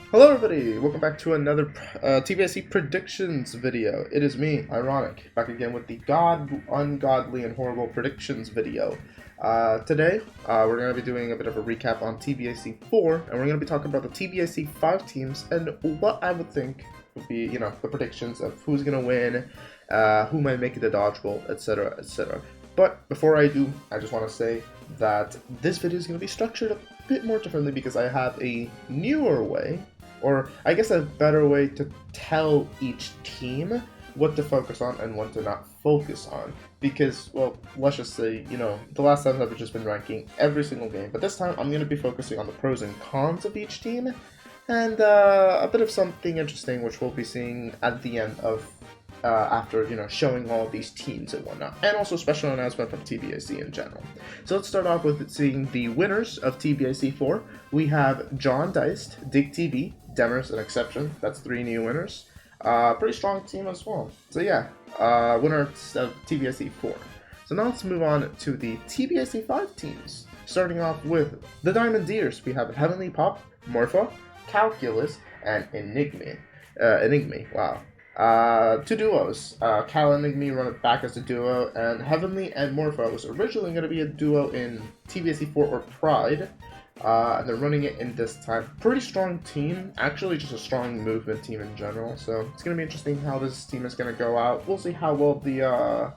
Hello everybody, welcome back to another TBSC predictions video. It is me, Ironic, back again with the ungodly and horrible predictions video. Today, we're going to be doing a bit of a recap on TBSC 4, and we're going to be talking about the TBSC 5 teams and what I would think would be, the predictions of who's going to win, who might make it to dodgeball, etc, etc. But before I do, I just want to say that this video is going to be structured a bit more differently because I have a newer way, or I guess a better way to tell each team what to focus on and what to not focus on. Because, well, let's just say, the last times I've just been ranking every single game, but this time I'm going to be focusing on the pros and cons of each team, and a bit of something interesting which we'll be seeing at the end of after showing all these teams and whatnot, and also special announcement from TBAC in general. So let's start off with seeing the winners of TBAC 4. We have John Deist, Tbic, Demers an exception. That's 3 new winners. Pretty strong team as well. So yeah, winners of TBAC 4. So now let's move on to the TBAC 5 teams. Starting off with the Diamond Deers, we have Heavenly Pop, Morpho, Calculus, and Enigme. Wow. 2 duos. Cal and Enigme run it back as a duo, and Heavenly and Morpho was originally going to be a duo in TBSC 4 or Pride, and they're running it in this time. Pretty strong team, actually just a strong movement team in general, so it's going to be interesting how this team is going to go out. We'll see how well the,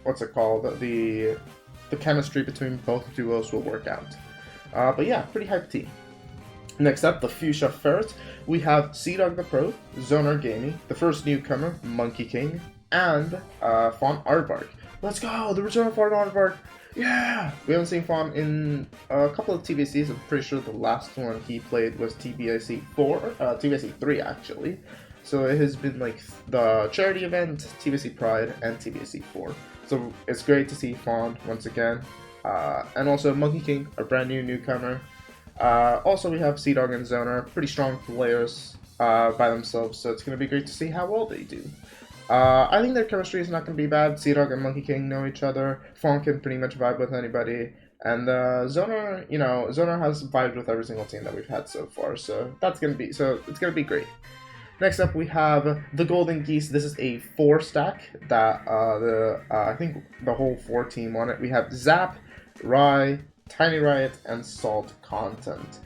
the chemistry between both duos will work out. But yeah, pretty hyped team. Next up, the Fuchsia Ferret, we have Sea-Dog the Pro, Zonar Gaming, the first newcomer, Monkey King, and Fawn Aardvark. Let's go! The return of Fawn Aardvark! Yeah! We haven't seen Fawn in a couple of TBCs. I'm pretty sure the last one he played was TBAC 4, TBAC 3 actually. So it has been like the charity event, TBC Pride, and TBC 4. So it's great to see Fawn once again. And also Monkey King, a brand new newcomer. Also, we have Sea-Dog and Zonar, pretty strong players by themselves, so it's going to be great to see how well they do. I think their chemistry is not going to be bad. Sea-Dog and Monkey King know each other. Fawn can pretty much vibe with anybody. And Zonar, Zonar has vibed with every single team that we've had so far, so it's going to be great. Next up, we have the Golden Geese. This is a 4-stack that I think the whole 4 team on it. We have Zap, Rye, Tiny Riot, and Salt Content.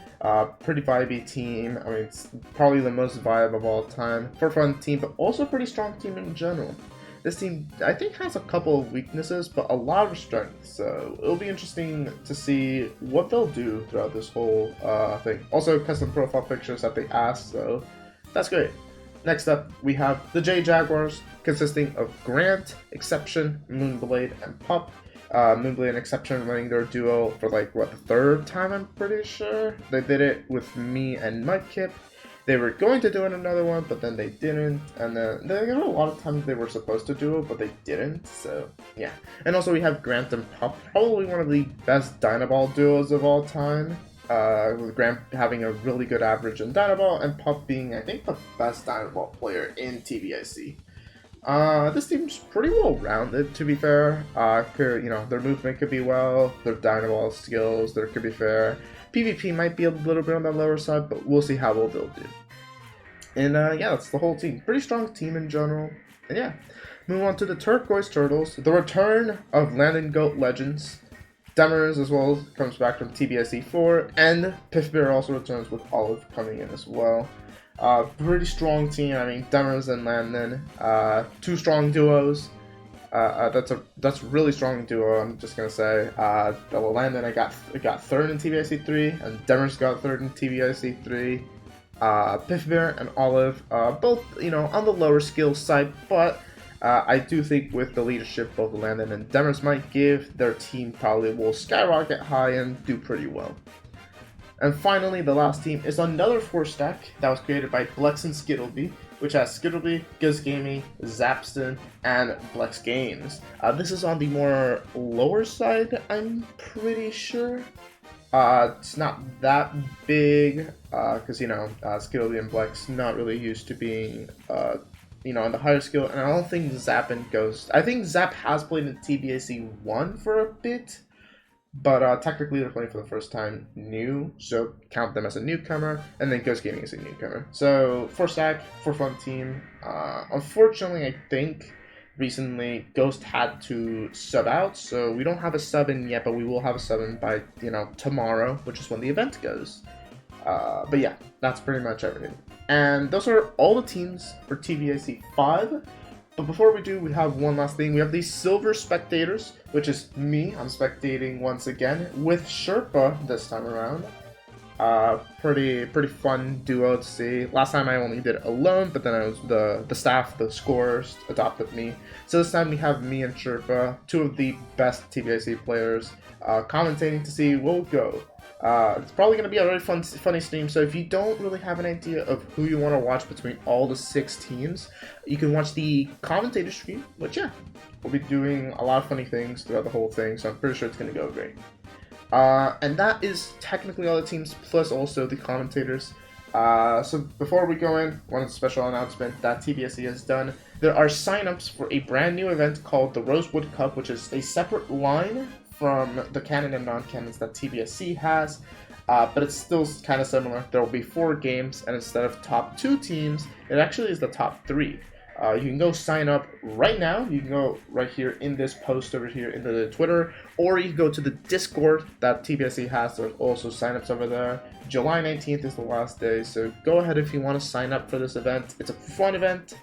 Pretty vibey team. I mean, it's probably the most vibe of all time. For fun team, but also a pretty strong team in general. This team, I think, has a couple of weaknesses, but a lot of strengths. So it'll be interesting to see what they'll do throughout this whole thing. Also, custom profile pictures that they asked, so that's great. Next up, we have the J Jaguars, consisting of Grant, Exception, Moonblade, and Pup. Moonblade and Exception running their duo for the 3rd time, I'm pretty sure. They did it with me and Mike Kip. They were going to do it another one, but then they didn't. And then there were a lot of times they were supposed to do it, but they didn't. So yeah. And also we have Grant and Pup, probably one of the best Dynaball duos of all time. With Grant having a really good average in Dynaball, and Pup being, I think, the best Dynaball player in TBIC. This team's pretty well rounded, to be fair. Their movement could be well, their Dynaball skills, there could be fair. PvP might be a little bit on the lower side, but we'll see how well they'll do. And yeah, that's the whole team. Pretty strong team in general. And yeah, move on to the Turquoise Turtles. The return of Land and Goat Legends. Demers as well comes back from TBSC 4, and Piffbear also returns with Olive coming in as well. Pretty strong team. I mean, Demers and Landon, 2 strong duos. That's a really strong duo. I'm just gonna say. Landon I got 3rd in TBIC 3, and Demers got 3rd in TBIC 3. Piffbear and Olive, both on the lower skill side, but I do think with the leadership both Landon and Demers might give, their team probably will skyrocket high and do pretty well. And finally, the last team is another 4-stack that was created by Blex and Skittleby, which has Skittleby, Giz Gaming, Zapston, and Blex Games. This is on the more lower side, I'm pretty sure. It's not that big, because, Skittleby and Blex not really used to being, on the higher skill, and I don't think Zap and Ghost. I think Zap has played in TBAC 1 for a bit, but technically they're playing for the first time new, so count them as a newcomer, and then Ghost Gaming is a newcomer. So 4-stack, 4-fun team. Unfortunately, I think recently Ghost had to sub out, so we don't have a sub in yet, but we will have a sub in by, tomorrow, which is when the event goes. But yeah, that's pretty much everything. And those are all the teams for TBAC 5. But before we do, we have one last thing. We have these silver spectators, which is me. I'm spectating once again with Sherpa this time around. Pretty fun duo to see. Last time I only did it alone, but then I was the staff, the scorers adopted me. So this time we have me and Sherpa, two of the best TBAC players, commentating to see what will go. It's probably going to be a very funny stream, so if you don't really have an idea of who you want to watch between all the 6 teams, you can watch the commentator stream, which, yeah, we'll be doing a lot of funny things throughout the whole thing, so I'm pretty sure it's going to go great. And that is technically all the teams, plus also the commentators. So before we go in, one special announcement that TBSC has done. There are signups for a brand new event called the Rosewood Cup, which is a separate line from the canon and non-canons that TBSC has, but it's still kind of similar. There will be 4 games, and instead of top 2 teams, it actually is the top 3. You can go sign up right now. You can go right here in this post over here in the Twitter, or you can go to the Discord that TBSC has. There's also signups over there. July 19th is the last day, so go ahead if you want to sign up for this event. It's a fun event.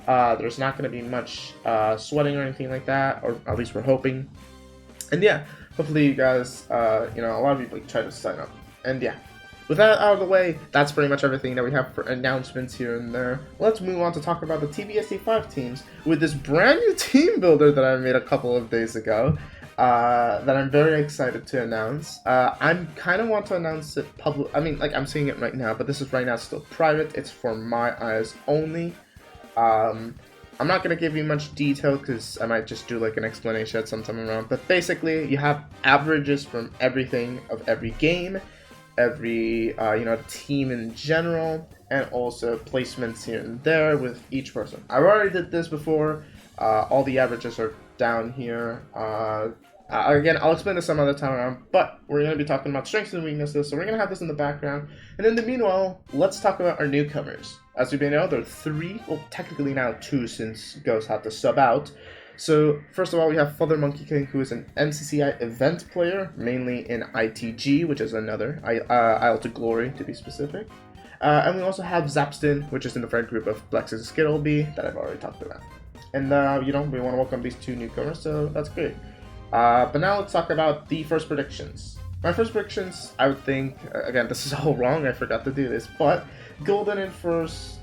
There's not going to be much sweating or anything like that, or at least we're hoping. And yeah, hopefully you guys, a lot of you try to sign up. And yeah, with that out of the way, that's pretty much everything that we have for announcements here and there. Let's move on to talk about the TBSC 5 teams with this brand new team builder that I made a couple of days ago that I'm very excited to announce. I kind of want to announce it public. I mean, I'm seeing it right now, but this is right now still private. It's for my eyes only. I'm not going to give you much detail because I might just do an explanation at some time around. But basically, you have averages from everything of every game, every team in general, and also placements here and there with each person. I already did this before. All the averages are down here. Again, I'll explain this some other time around, but we're going to be talking about strengths and weaknesses, so we're going to have this in the background. And in the meanwhile, let's talk about our newcomers. As you may know, there are 3, well, technically now 2 since Ghost had to sub out. So, first of all, we have Father Monkey King, who is an NCCI event player, mainly in ITG, which is another, Isle to Glory, to be specific. And we also have Zapston, which is in the friend group of Plexus Skittleby, that I've already talked about. And, we want to welcome these 2 newcomers, so that's great. But now let's talk about the first predictions. My first predictions, I would think, again, this is all wrong, I forgot to do this, but Golden in first,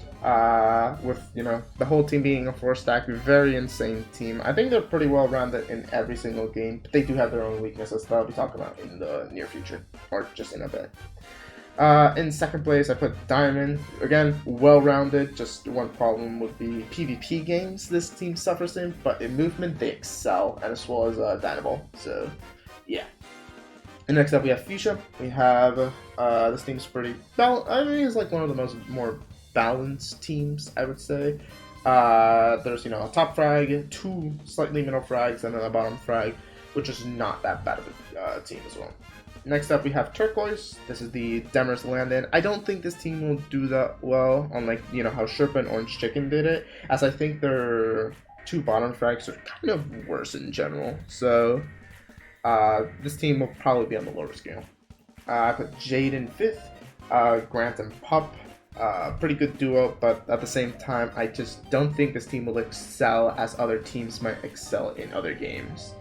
with, the whole team being a 4-stack, very insane team. I think they're pretty well-rounded in every single game, but they do have their own weaknesses that I'll be talking about in the near future, or just in a bit. In second place, I put Diamond. Again, well-rounded, just one problem would be PvP games this team suffers in, but in movement, they excel, and as well as Dynaball, so yeah. And next up, we have Fuchsia. We have, this team's pretty, it's one of the more balanced teams, I would say. There's, a top frag, 2 slightly middle frags, and then a bottom frag, which is not that bad of a team as well. Next up, we have Turquoise. This is the Demers Landon. I don't think this team will do that well, unlike, how Sherpa and Orange Chicken did it, as I think their 2 bottom frags are kind of worse in general. So, this team will probably be on the lower scale. I put Jade in 5th, Grant and Pup. Pretty good duo, but at the same time, I just don't think this team will excel as other teams might excel in other games.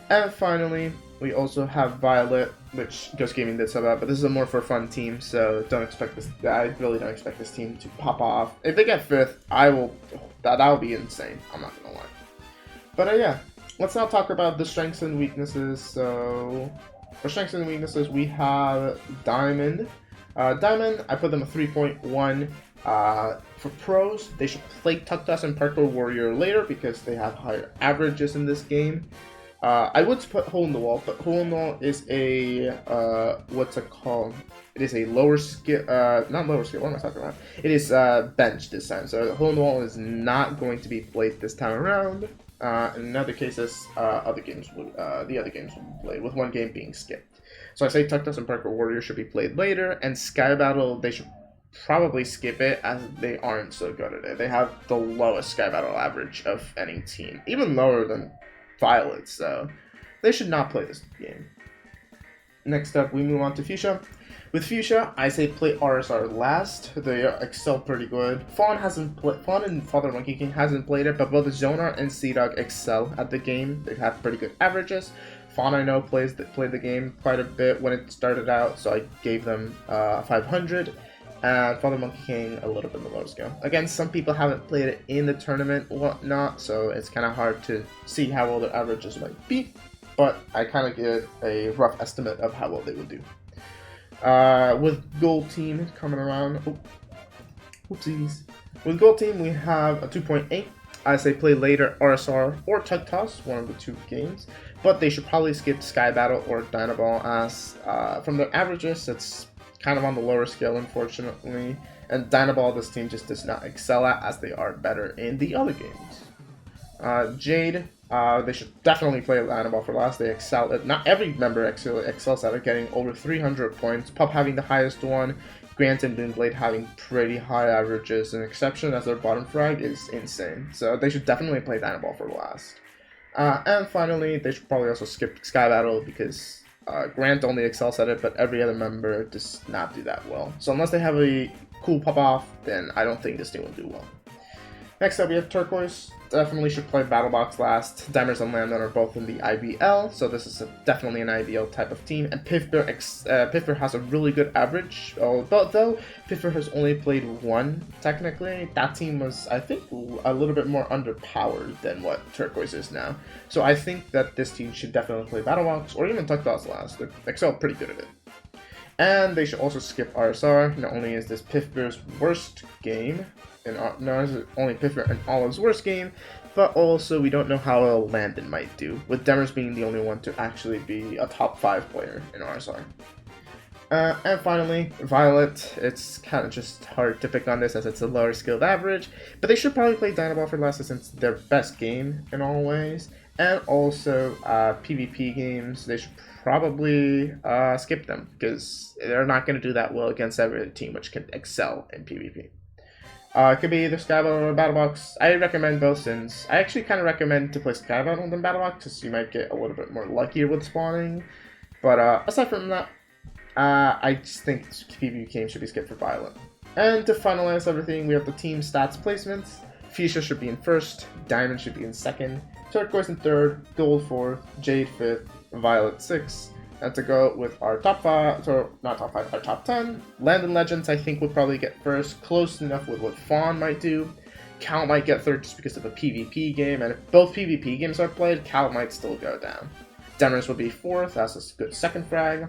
And finally, we also have Violet, which Ghost Gaming did sub out, but this is a more for fun team, so don't expect this. I really don't expect this team to pop off. If they get 5th, that will be insane. I'm not gonna lie. But yeah, let's now talk about the strengths and weaknesses. So for strengths and weaknesses, we have Diamond. Diamond, I put them a 3.1. For pros, they should play Tuck Toss and Parkour Warrior later because they have higher averages in this game. I would put Hole in the Wall, but Hole in the Wall is a, what's it called? It is a lower skill, not lower skill, what am I talking about? It is bench this time, so Hole in the Wall is not going to be played this time around. In other cases, the other games would be played, with one game being skipped. So I say Tuck and Parker Warrior should be played later, and Sky Battle, they should probably skip it as they aren't so good at it. They have the lowest Sky Battle average of any team, even lower than Violet, so they should not play this game. Next up, we move on to Fuchsia. With Fuchsia, I say play RSR last. They excel pretty good. Fawn and Father Monkey King hasn't played it, but both Zonar and Sea-Dog excel at the game. They have pretty good averages. Fawn, I know, played the game quite a bit when it started out, so I gave them 500. And Father Monkey King a little bit below scale. Again, some people haven't played it in the tournament, whatnot, so it's kind of hard to see how well their averages might be. But I kind of get a rough estimate of how well they would do. With Gold Team coming around, whoopsies. With Gold Team, we have a 2.8. I say play later RSR or Tug Toss, one of the two games. But they should probably skip Sky Battle or Dynaball, as from their averages, it's kind of on the lower scale, unfortunately. And Dynaball, this team just does not excel at, as they are better in the other games. Jade, they should definitely play Dynaball for last. They excel at, not every member excels at it, getting over 300 points. Pup having the highest one. Grant and Moonblade having pretty high averages. An exception, as their bottom frag is insane. So they should definitely play Dynaball for last. And finally, they should probably also skip Sky Battle, because Grant only excels at it, but every other member does not do that well. So unless they have a cool pop-off, then I don't think this team will do well. Next up, we have Turquoise. Definitely should play Battlebox last. Dimers and Landon are both in the IBL, so this is definitely an IBL type of team. And Piffer has a really good average, though Piffer has only played one, technically. That team was, I think, a little bit more underpowered than what Turquoise is now. So I think that this team should definitely play Battlebox, or even Tuck Toss last. They excel pretty good at it. And they should also skip RSR. Not only is this Piffer's worst game, only Piffer and Olive's worst game, but also we don't know how well Landon might do, with Demers being the only one to actually be a top 5 player in RSR. And finally, Violet. It's kind of just hard to pick on this as it's a lower skilled average, but they should probably play Dynaball for last since it's their best game in all ways. And also PvP games, they should probably skip them, because they're not going to do that well against every other team which can excel in PvP. It could be either Sky Battle or Battlebox. I recommend both, since I actually kind of recommend to play Sky Battle than Battlebox, because you might get a little bit more luckier with spawning. But aside from that, I just think PvP games should be skipped for Violet. And to finalize everything, we have the team stats placements. Fuchsia should be in first, Diamond should be in second, Turquoise in third, Gold fourth, Jade fifth, Violet sixth. And to go with our top 5, so not top 5, our top 10, Landon Legends I think would probably get first, close enough with what Fawn might do. Cal might get third just because of a PvP game, and if both PvP games are played, Cal might still go down. Demers would be fourth, that's a good second frag.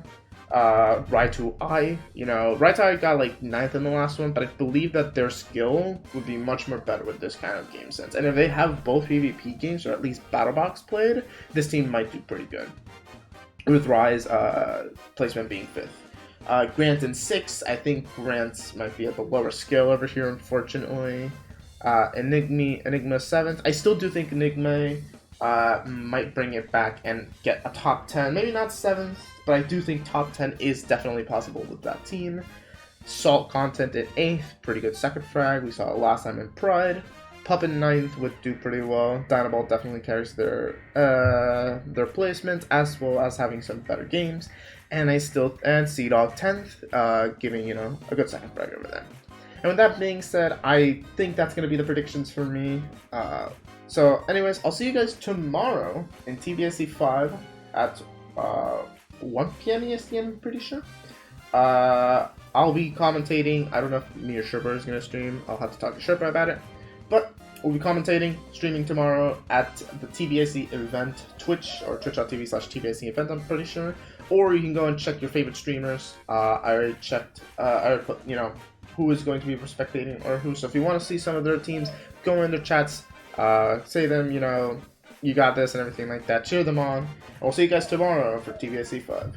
Raitu-I, Raitu-I got like 9th in the last one, but I believe that their skill would be much more better with this kind of game sense. And if they have both PvP games, or at least Battlebox played, this team might do pretty good. With Rise placement being 5th. Grant in 6th. I think Grant might be at the lower scale over here, unfortunately. Enigma 7th. I still do think Enigma might bring it back and get a top 10. Maybe not 7th, but I do think top 10 is definitely possible with that team. Salt Content in 8th. Pretty good second frag. We saw it last time in Pride. Pup in 9th would do pretty well. Dynaball definitely carries their placement, as well as having some better games. And Sea-Dog 10th, giving a good second frag over there. And with that being said, I think that's going to be the predictions for me. So anyways, I'll see you guys tomorrow in TBSC 5 at 1 p.m. EST, I'm pretty sure. I'll be commentating. I don't know if me or Sherpa is going to stream. I'll have to talk to Sherpa about it. But we'll be commentating, streaming tomorrow at the TBSC event, Twitch, or twitch.tv/TBSC event, I'm pretty sure. Or you can go and check your favorite streamers. I already checked, I already put, who is going to be spectating or who. So if you want to see some of their teams, go in their chats, say them, you got this and everything like that. Cheer them on. And we'll see you guys tomorrow for TBSC 5.